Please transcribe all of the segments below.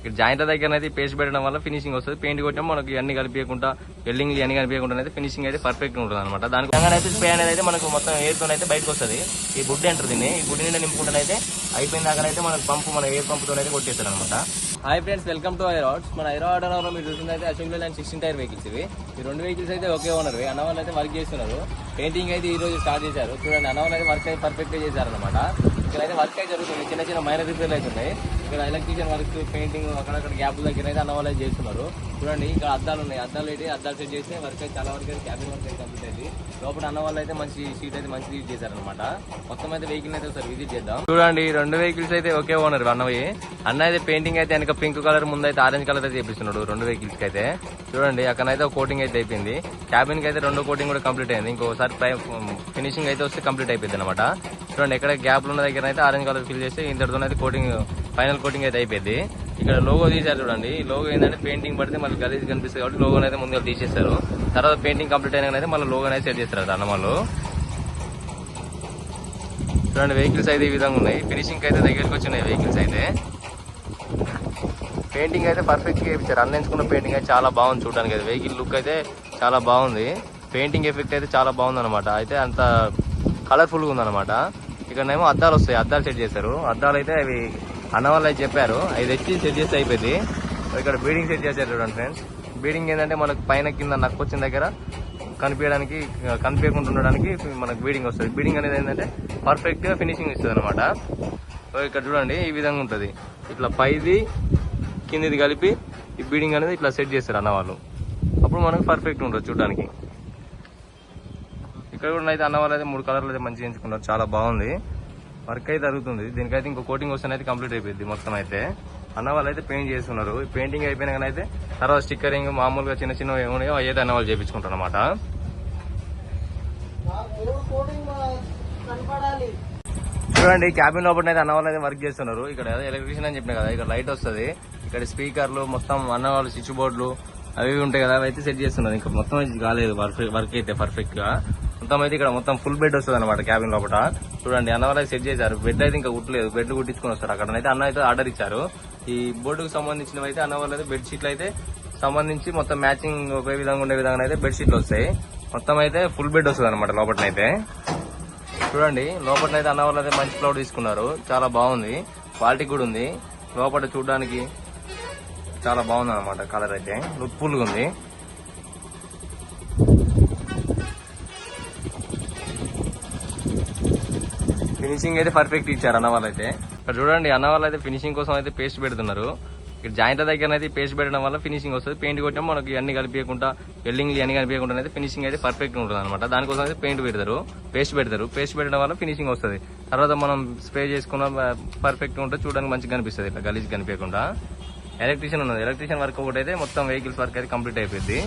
ఇక్కడ జాయింట్ దగ్గర అయితే పేస్ట్ పెట్టడం వల్ల ఫినిషింగ్ వస్తుంది. పెయింట్ కొట్టడం మనకి అన్ని కలిపియకుండా వెల్డింగ్ అన్ని కలిపియకుండా అయితే ఫినిషింగ్ అయితే పర్ఫెక్ట్ ఉంటుంది అనమాట. దానికి అయితే స్ప్రే అనేది అయితే మనకు మొత్తం ఎయిర్ తో అయితే బయటకు వస్తుంది. ఈ గుడ్డి అంటారు దీన్ని. ఈ గుడ్డి నిండా నింపుకుంటే అయిపోయిన దాకా అయితే మనకు పంపు మన ఎయిర్ పంపుతో అయితే కొట్టేస్తారు అనమాట. హాయ్ ఫ్రెండ్స్, వెల్కమ్ టు ఐరాడ్స్. మన ఐరాడ్ అనవరం మీరు చూసింది అయితే అశోక్ లేలాండ్ 16 టైర్ వెహికల్స్ ఇవి. ఈ 2 వెహికల్స్ అయితే ఒకే ఓనర్. అన్న వాళ్ళు అయితే వర్క్ చేస్తున్నారు. పెయింటింగ్ అయితే ఈ రోజు స్టార్ట్ చేశారు. చూడండి, అన్న వాళ్ళు అయితే వర్క్ అయితే పర్ఫెక్ట్ గా చేశారనమాట. ఇక్కడైతే వర్క్ అయితే జరుగుతుంది. చిన్న చిన్న మైనర్ రిపేర్లు అయితే ఉన్నాయి. ఇక్కడ ఎలక్ట్రీషియన్ వర్క్, పెయింటింగ్ అక్కడక్కడ గ్యాప్ దగ్గర అయితే అన్న వాళ్ళు అయితే చేస్తున్నారు. చూడండి, ఇక్కడ అద్దాలు ఉన్నాయి. అద్దాలు సెట్ చేస్తే వర్క్ అయితే చాలా వరకు అయితే క్యాబిన్ వర్క్ అయితే కంప్లీట్ అయింది. లోపల అన్న వాళ్ళు అయితే మంచి షీట్ అయితే మంచి యూజ్ చేశారనమాట. మొత్తం అయితే వెహికల్ అయితే ఒకసారి విజిట్ చేద్దాం. చూడండి, 2 వెహికల్స్ అయితే ఒకే ఓనర్ అన్నవి. అన్న అయితే పెయింటింగ్ అయితే వెనక పింక్ కలర్, ముందు అయితే ఆరెంజ్ కలర్ అయితే చేపిస్తున్నాడు 2 వెహికల్స్ కి అయితే. చూడండి, అక్కడైతే ఒక కోటింగ్ అయితే అయిపోయింది. క్యాబిన్ కి అయితే 2 కోటింగ్ కూడా కంప్లీట్ అయింది. ఇంకోసారి ఫినిషింగ్ అయితే వస్తే కంప్లీట్ అయిపోయింది అనమాట. చూడండి, ఎక్కడ గ్యాప్ ఉన్న దగ్గర అయితే ఆరెంజ్ కలర్ ఫిల్ చేస్తే ఇంతటితో అయితే కోటింగ్, ఫైనల్ కోటింగ్ అయితే అయిపోయింది. ఇక్కడ లోగో తీశారు. చూడండి, ఈ లోగో ఏంటంటే పెయింటింగ్ పడితే మళ్ళీ గలీజ్ కనిపిస్తుంది కాబట్టి లోగో అయితే ముందుగా తీసేస్తారు. తర్వాత పెయింటింగ్ కంప్లీట్ అయినా అయితే మళ్ళీ లోగో అయితే సెట్ చేస్తారు అన్నమాలు. చూడండి, వెహికల్స్ అయితే ఈ విధంగా ఉన్నాయి. ఫినిషింగ్ అయితే దగ్గరికి వచ్చినాయి వెహికల్స్ అయితే. పెయింటింగ్ అయితే పర్ఫెక్ట్ గా వేయించారు. అన్నించుకున్న పెయింటింగ్ అయితే చాలా బాగుంది చూడడానికి. అయితే వెహికల్ లుక్ అయితే చాలా బాగుంది. పెయింటింగ్ ఎఫెక్ట్ అయితే చాలా బాగుంది అనమాట. అయితే అంత కలర్ఫుల్ గా ఉందన్నమాట. ఇక్కడనేమో అద్దాలు వస్తాయి. అద్దాలు సెట్ చేశారు. అద్దాలు అయితే అవి అన్న వాళ్ళు అయితే చెప్పారు, అవి తెచ్చి సెట్ చేస్తే అయిపోయింది. ఇక్కడ బీడింగ్ సెట్ చేశారు చూడండి ఫ్రెండ్స్. బీడింగ్ ఏంటంటే మనకు పైన కింద నక్కొచ్చిన దగ్గర కనిపించకుండా ఉండడానికి మనకు బీడింగ్ వస్తుంది. బీడింగ్ అనేది ఏంటంటే పర్ఫెక్ట్ గా ఫినిషింగ్ ఇస్తుంది అనమాట. ఇక్కడ చూడండి, ఈ విధంగా ఉంటుంది. ఇట్లా పైది కిందిది కలిపి ఈ బీడింగ్ అనేది ఇట్లా సెట్ చేస్తారు అన్న వాళ్ళు. అప్పుడు మనకు పర్ఫెక్ట్ ఉంటుంది చూడడానికి. ఇక్కడ కూడా అయితే అన్న వాళ్ళు అయితే 3 కలర్లు అయితే మంచిగా ఎంచుకున్నారు. చాలా బాగుంది. వర్క్ అయితే జరుగుతుంది. దీనికైతే ఇంకో కోటింగ్ వస్తే అయితే కంప్లీట్ అయిపోయింది మొత్తం అయితే. అన్న వాళ్ళు అయితే పెయింట్ చేస్తున్నారు. ఈ పెయింటింగ్ అయిపోయినా కానీ అయితే తర్వాత స్టిక్కరింగ్ మామూలుగా చిన్న చిన్న ఏమున్నాయో అయితే అన్న వాళ్ళు చేయించుకుంటారు అనమాట. చూడండి, క్యాబిన్ లోపల అయితే అన్న వాళ్ళు అయితే వర్క్ చేస్తున్నారు. ఇక్కడ ఎలక్ట్రీషియన్ అని చెప్పిన కదా, ఇక్కడ లైట్ వస్తుంది. ఇక్కడ స్పీకర్లు మొత్తం అన్న వాళ్ళు స్విచ్ బోర్డులు అవి ఉంటాయి కదా, అవి అయితే సెట్ చేస్తున్నారు. ఇంకా మొత్తం అయితే కాలేదు వర్క్ అయితే పర్ఫెక్ట్ గా. మొత్తం అయితే ఇక్కడ మొత్తం ఫుల్ బెడ్ వస్తుంది అనమాట క్యాబిన్ లోపల. చూడండి, అన్న వాళ్ళు సెట్ చేశారు. బెడ్ అయితే ఇంకా కుట్టలేదు. బెడ్ కుట్టించుకొని వస్తారు. అక్కడనైతే అన్న అయితే ఆర్డర్ ఇచ్చారు. ఈ బోర్డుకు సంబంధించినవి అయితే అన్న వాళ్ళు అయితే బెడ్ షీట్లు అయితే సంబంధించి మొత్తం మ్యాచింగ్ ఒకే విధంగా ఉండే విధంగా అయితే బెడ్ షీట్లు వస్తాయి. మొత్తం అయితే ఫుల్ బెడ్ వస్తుంది అనమాట లోపలనైతే. చూడండి, లోపలనైతే అన్న వాళ్ళు అయితే మంచి క్లౌడ్ తీసుకున్నారు. చాలా బాగుంది. క్వాలిటీ కూడా ఉంది. లోపల చూడడానికి చాలా బాగుంది అనమాట. కలర్ అయితే లుక్ ఫుల్ గా ఉంది. ఫినిషింగ్ అయితే పర్ఫెక్ట్ ఇచ్చారు అన్న వాళ్ళు అయితే. ఇక్కడ చూడండి, అన్న వాళ్ళు అయితే ఫినిషింగ్ కోసం అయితే పేస్ట్ పెడుతున్నారు. ఇక్కడ జాయింట్ దగ్గర అయితే పేస్ట్ పెట్టడం వల్ల ఫినిషింగ్ వస్తుంది. పెయింట్ కొట్టడం మనకి అన్ని కలిపియకుండా వెల్డింగ్ అన్ని కలిపియకుండా అయితే ఫినిషింగ్ అయితే పర్ఫెక్ట్ ఉంటుంది అనమాట. దానికోసం అయితే పేస్ట్ పెడతారు. పేస్ట్ పెట్టడం వల్ల ఫినిషింగ్ వస్తుంది. తర్వాత మనం స్ప్రే చేసుకున్న పర్ఫెక్ట్ గా ఉంటుంది. చూడడానికి మంచిగా కనిపిస్తుంది. ఇట్లా గలీజ్ కనిపించకుండా. ఎలక్ట్రీషియన్ ఉన్నది. ఎలక్ట్రీషియన్ వర్క్ ఒకటి అయితే మొత్తం వెహికల్స్ వర్క్ అయితే కంప్లీట్ అయిపోయింది.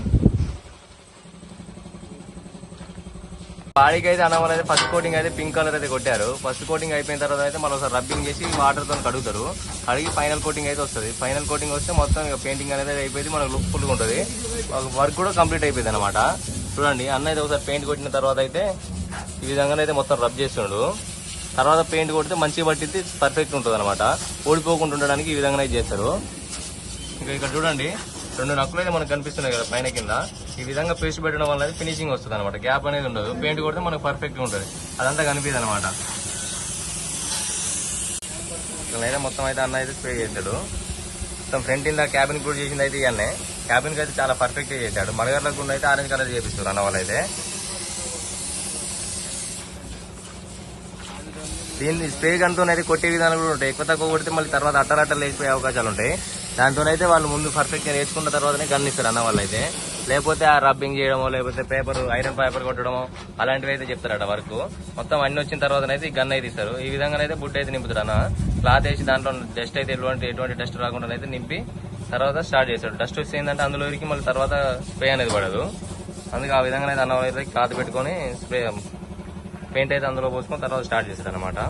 బాడీకి అయితే అన్న వాళ్ళు అయితే ఫస్ట్ కోటింగ్ అయితే పింక్ కలర్ అయితే కొట్టారు. ఫస్ట్ కోటింగ్ అయిపోయిన తర్వాత అయితే మళ్ళీ ఒకసారి రబ్బింగ్ చేసి వాటర్ తో కడుగుతారు. కడిగి ఫైనల్ కోటింగ్ అయితే వస్తుంది. ఫైనల్ కోటింగ్ వస్తే మొత్తం ఇక పెయింటింగ్ అనేది అయిపోయింది. మనకు లుక్ ఫుల్ గా ఉంటుంది. వర్క్ కూడా కంప్లీట్ అయిపోయింది అనమాట. చూడండి, అన్న అయితే ఒకసారి పెయింట్ కొట్టిన తర్వాత అయితే ఈ విధంగానైతే మొత్తం రబ్ చేస్తున్నాడు. తర్వాత పెయింట్ కొడితే మంచిగా పట్టింది పర్ఫెక్ట్ ఉంటుంది అనమాట. ఓడిపోకుండా ఉండడానికి ఈ విధంగా చేస్తారు. ఇంకా ఇక్కడ చూడండి, 2 నక్కులు అయితే మనకు కనిపిస్తున్నాయి కదా పైన కింద. ఈ విధంగా పేస్ట్ పెట్టడం వల్ల ఫినిషింగ్ వస్తుంది అనమాట. గ్యాప్ అనేది ఉండదు. పెయింట్ కొడితే మనకు పర్ఫెక్ట్ గా ఉంటుంది. అదంతా కనిపిస్తుంది అనమాట. ఇక్కడ మొత్తం అయితే అన్న అయితే స్ప్రే చేశాడు. మొత్తం ఫ్రంట్ ఇందా క్యాబిన్ కూడా చేసింది అయితే ఇవన్నీ. క్యాబిన్ కి అయితే చాలా పర్ఫెక్ట్ గా చేశాడు. మరగర్లకు కూడా అయితే ఆరెంజ్ కలర్ చేపిస్తారు అన్న వాళ్ళు అయితే. దీన్ని స్ప్రే గన్తోనైతే కొట్టే విధానం కూడా ఉంటాయి. ఎక్కువ తక్కువ కొడితే మళ్ళీ తర్వాత అట్టలట్టలు లేచిపోయే అవకాశాలు ఉంటాయి. దాంతోనైతే వాళ్ళు ముందు పర్ఫెక్ట్ గా నేర్చుకున్న తర్వాతనే గన్ ఇస్తారు అన్న వాళ్ళు అయితే. లేకపోతే ఆ రబ్బింగ్ చేయడమో, లేకపోతే ఐరన్ పేపర్ కొట్టడమో అలాంటివి అయితే చెప్తారట వర్క్. మొత్తం అన్ని వచ్చిన తర్వాతనైతే ఈ గన్ అయితే ఇస్తారు. ఈ విధంగానైతే బుట్ట అయితే నింపుతారు అన్న. క్లాత్ వేసి దాంట్లో డస్ట్ అయితే ఎటువంటి డస్ట్ రాకుండా అయితే నింపి తర్వాత స్టార్ట్ చేస్తాడు. డస్ట్ వస్తే ఏంటంటే అందులో ఇరికి మళ్ళీ తర్వాత స్ప్రే అనేది పడదు. అందుకే ఆ విధంగా అయితే అన్న వాళ్ళు అయితే క్లాత్ పెట్టుకొని స్ప్రే పెయింట్ అయితే అందులో పోసుకొని తర్వాత స్టార్ట్ చేస్తాడు అనమాట.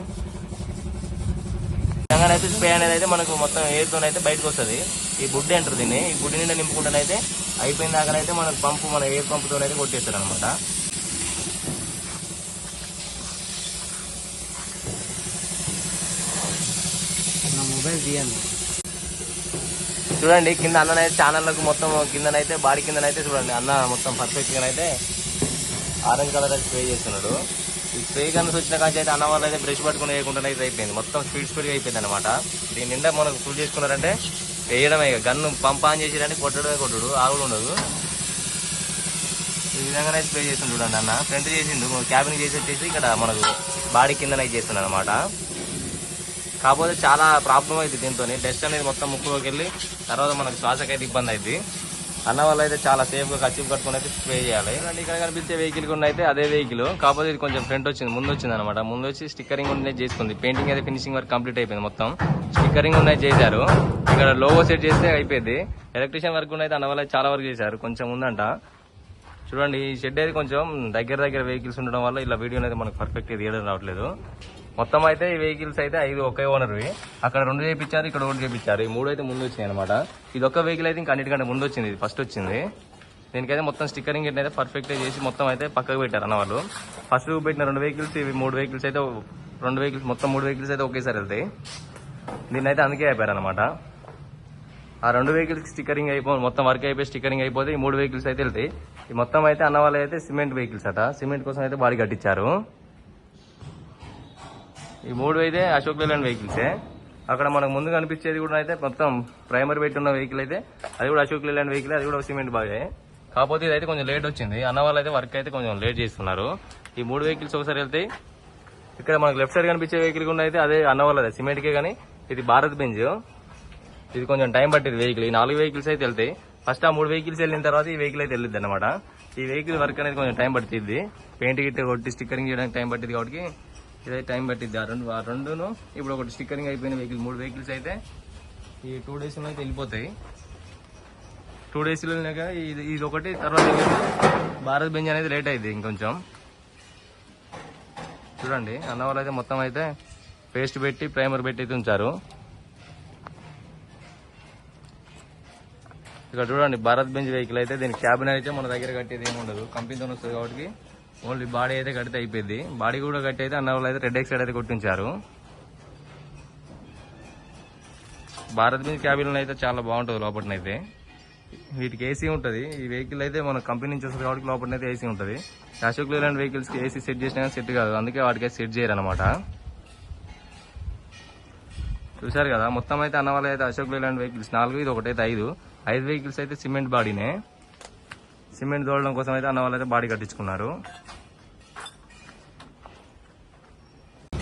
అయితే స్ప్రే అనేది అయితే మనకు మొత్తం ఎయిర్ తో అయితే బయటకు వస్తుంది. ఈ గుడ్డి అంటారు దీన్ని. ఈ గుడ్డి నిండా నింపుకుంటే అయితే అయిపోయిన దాకా అయితే మనకు పంపు, మన ఎయిర్ పంపుతో అయితే కొట్టేస్తారు అనమాట. మొబైల్ తీయండి. చూడండి కింద అన్ననైతే ఛానళ్ళకు మొత్తం కిందనైతే బాడీ కిందనైతే చూడండి అన్న మొత్తం పర్ఫెక్ట్గా అయితే ఆరెంజ్ కలర్ అయితే స్ప్రే చేస్తున్నాడు. ఈ స్ప్రే గన్స్ వచ్చిన కాంచి అయితే అన్న వాళ్ళు అయితే బ్రష్ పట్టుకుని వేయకుండా అయితే అయిపోయింది, మొత్తం స్పీడ్గా అయిపోయింది అనమాట. దీని నిండా మనకు ఫుల్ చేసుకున్నారంటే వేయడమే, గన్ను పంప్ ఆన్ చేసేటంటే కొట్టడమే కొట్టుడు, ఆగుడు ఉండదు. ఈ విధంగానే స్ప్రే చేసిండు చూడండి అన్న. ఫ్రంట్ చేసిండు, క్యాబిన్ చేసి వచ్చేసి ఇక్కడ మనకు బాడీ కిందనైతే చేస్తున్నాడు అనమాట. కాకపోతే చాలా ప్రాబ్లం అవుతుంది దీంతో, డస్ట్ అనేది మొత్తం ముక్కులోకి వెళ్ళి తర్వాత మనకు శ్వాసకైతే ఇబ్బంది అవుతుంది. అన్న వాళ్ళు అయితే చాలా సేఫ్గా కచ్చిపు కట్టుకుని అయితే స్ప్రే చేయాలి. ఇక్కడ కనిపించే వెహికల్ కూడా అయితే అదే వెహికల్, కాకపోతే ఇది కొంచెం ఫ్రంట్ వచ్చింది, ముందు వచ్చింది అనమాట. ముందు వచ్చి స్టిక్కరింగ్ ఉండేది చేసుకుంది, పెయింటింగ్ అయితే ఫినిషింగ్ వర్క్ కంప్లీట్ అయిపోయింది, మొత్తం స్టిక్కరింగ్ ఉన్నది చేశారు. ఇక్కడ లోగో సెట్ చేస్తే అయిపోయింది. ఎలక్ట్రీషియన్ వర్క్ అయితే అన్న వాళ్ళు చాలా వరకు చేశారు, కొంచెం ఉందంట. చూడండి ఈ షెడ్ అయితే కొంచెం దగ్గర వెహికల్స్ ఉండడం వల్ల ఇలా వీడియో అయితే మనకు పర్ఫెక్ట్ తీయడం రావట్లేదు. మొత్తం అయితే ఈ వెహికల్స్ అయితే 5 ఒకే ఓనర్వి, అక్కడ 2 చేయించారు, ఇక్కడ 1 చేయించారు. ఈ 3 అయితే ముందు వచ్చినాయి అనమాట. ఇది ఒక్క వెహికల్ అయితే ఇంకా అన్నిటికంటే ముందు వచ్చింది, ఇది ఫస్ట్ వచ్చింది. దీనికైతే మొత్తం స్టిక్కరింగ్ అయితే పర్ఫెక్ట్గా చేసి మొత్తం అయితే పక్కకు పెట్టారు అన్న వాళ్ళు. ఫస్ట్ పెట్టిన 2 వెహికల్స్, ఇవి 3 వెహికల్స్ అయితే 2 వెహికల్స్ మొత్తం 3 వెహికల్స్ అయితే ఒకేసారి వెళ్తాయి. దీన్ని అయితే అందుకే అయిపోయారు అనమాట. ఆ 2 వెహికల్స్ స్టిక్కరింగ్ మొత్తం వర్క్ అయిపోయి స్టిక్కరింగ్ అయిపోతే ఈ 3 వెహికల్స్ అయితే వెళ్తాయి. ఈ మొత్తం అయితే అన్న వాళ్ళు అయితే సిమెంట్ వెహికల్స్ అట, సిమెంట్ కోసం అయితే బాడీ కట్టించారు. ఈ 3 అయితే అశోక్ లేలాండ్ వెహికల్సే. అక్కడ మనకు ముందు కనిపించేది కూడా అయితే మొత్తం ప్రైమర్ పెట్టున్న వెహికల్ అయితే అది కూడా అశోక్ లేలాండ్ వెహికల్, అది కూడా సిమెంట్ బాగే. కాకపోతే ఇదైతే కొంచెం లేట్ వచ్చింది, అన్న వాళ్ళు అయితే వర్క్ అయితే కొంచెం లేట్ చేస్తున్నారు. ఈ 3 వెహికల్స్ ఒకసారి వెళ్తాయి. ఇక్కడ మనకు లెఫ్ట్ సైడ్ కనిపించే వెహికల్ కూడా అయితే అదే అన్న వాళ్ళదే, సిమెంట్కే. కానీ ఇది భారత్ బెంజ్, ఇది కొంచెం టైం పట్టింది వెహికల్. ఈ 4 వెహికల్స్ అయితే వెళ్తాయి. ఫస్ట్ ఆ 3 వెహికల్స్ వెళ్ళిన తర్వాత ఈ వెహికల్ అయితే వెళ్ళిద్ది అనమాట. ఈ వెహికల్ వర్క్ అనేది కొంచెం టైం పడుతుంది, పెయింట్ గిట్ట కొట్టి స్టిక్కరింగ్ చేయడానికి టైం పట్టింది కాబట్టి ఇదైతే టైం పట్టిద్ది. ఆ రెండును ఇప్పుడు ఒకటి స్టిక్కరింగ్ అయిపోయిన వెహికల్ 3 వెహికల్స్ అయితే ఈ 2 డేస్లో అయితే వెళ్ళిపోతాయి. 2 డేస్లో వెళ్ళినాక ఇది ఒకటి, తర్వాత భారత్ బెంజ్ అనేది లేట్ అయింది ఇంకొంచెం. చూడండి అన్న వాళ్ళు అయితే మొత్తం అయితే పేస్ట్ పెట్టి ప్రైమర్ పెట్టి అయితే ఉంచారు. ఇక్కడ చూడండి భారత్ బెంజ్ వెహికల్ అయితే దీని క్యాబిన్ అయితే మన దగ్గర కట్టేది ఏమి ఉండదు, కంపెనీతో వస్తుంది కాబట్టి ఓన్లీ బాడీ అయితే కడితే అయిపోయింది. బాడీ కూడా కట్టి అయితే అన్న వాళ్ళు అయితే రెడ్ ఎక్సైడ్ అయితే కొట్టించారు. భారత్ బెంజ్ క్యాబిన్ అయితే చాలా బాగుంటుంది లోపలనైతే. వీటికి ఏసీ ఉంటుంది. ఈ వెహికల్ అయితే మన కంపెనీ నుంచి వస్తుంది కాబట్టి లోపలనైతే ఏసీ ఉంటుంది. అశోక్ లేలాండ్ వెహికల్స్ కి ఏసీ సెట్ చేసినా సెట్ కాదు, అందుకే వాటికి సెట్ చేయరు అనమాట. చూసారు కదా మొత్తం అయితే అన్న వాళ్ళు అయితే అశోక్ లేలాండ్ వెహికల్స్ 4, ఇది ఒకటైతే 5 వెహికల్స్ అయితే సిమెంట్ బాడీనే. సిమెంట్ తోడడం కోసం అయితే అన్న వాళ్ళు అయితే బాడీ కట్టించుకున్నారు.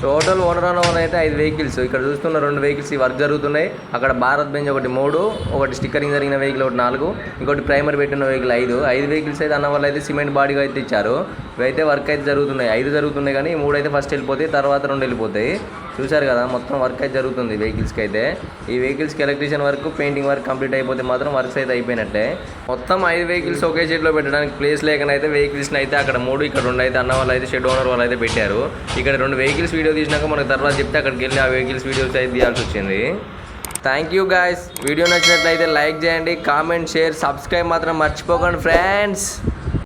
టోటల్ ఓనర్ అన్న వాళ్ళు అయితే 5 వెహికల్స్. ఇక్కడ చూస్తున్న 2 వెహికల్స్ ఈ వర్క్ జరుగుతున్నాయి. అక్కడ భారత్ బెంజ్ ఒకటి 3, ఒకటి స్టిక్కరింగ్ జరిగిన వెహికల్ ఒకటి 4, ఇంకోటి ప్రైమర్ పెట్టిన వెహికల్ 5 వెహికల్స్ అయితే అన్న వాళ్ళు అయితే సిమెంట్ బాడీగా అయితే ఇచ్చారు. ఇవైతే వర్క్ అయితే జరుగుతున్నాయి, 5 జరుగుతున్నాయి. కానీ 3 అయితే ఫస్ట్ వెళ్ళిపోతాయి, తర్వాత 2 వెళ్ళిపోతాయి. చూసారు కదా మొత్తం వర్క్ అయితే జరుగుతుంది వెహికల్స్కి అయితే. ఈ వెహికల్స్కి electrician work, painting work complete అయిపోతే మాత్రం వర్క్స్ అయితే అయిపోయినట్టే. మొత్తం 5 వెహికల్స్ ఒకే షెడ్లో పెట్టడానికి ప్లేస్ లేకనైతే వెహికల్స్ని అయితే అక్కడ 3, ఇక్కడ 2 అయితే అన్న వాళ్ళు అయితే షెడ్ ఓనర్ వాళ్ళు అయితే పెట్టారు. ఇక్కడ 2 వెహికల్స్ వీడియో తీసినాక మనకు తర్వాత చెప్తే అక్కడికి వెళ్ళి ఆ వెహికల్స్ వీడియోస్ అయితే తీయాల్సి వచ్చింది. Thank you guys. వీడియో నచ్చినట్లయితే లైక్ చేయండి, కామెంట్, షేర్, సబ్స్క్రైబ్ మాత్రం మర్చిపోకండి ఫ్రెండ్స్.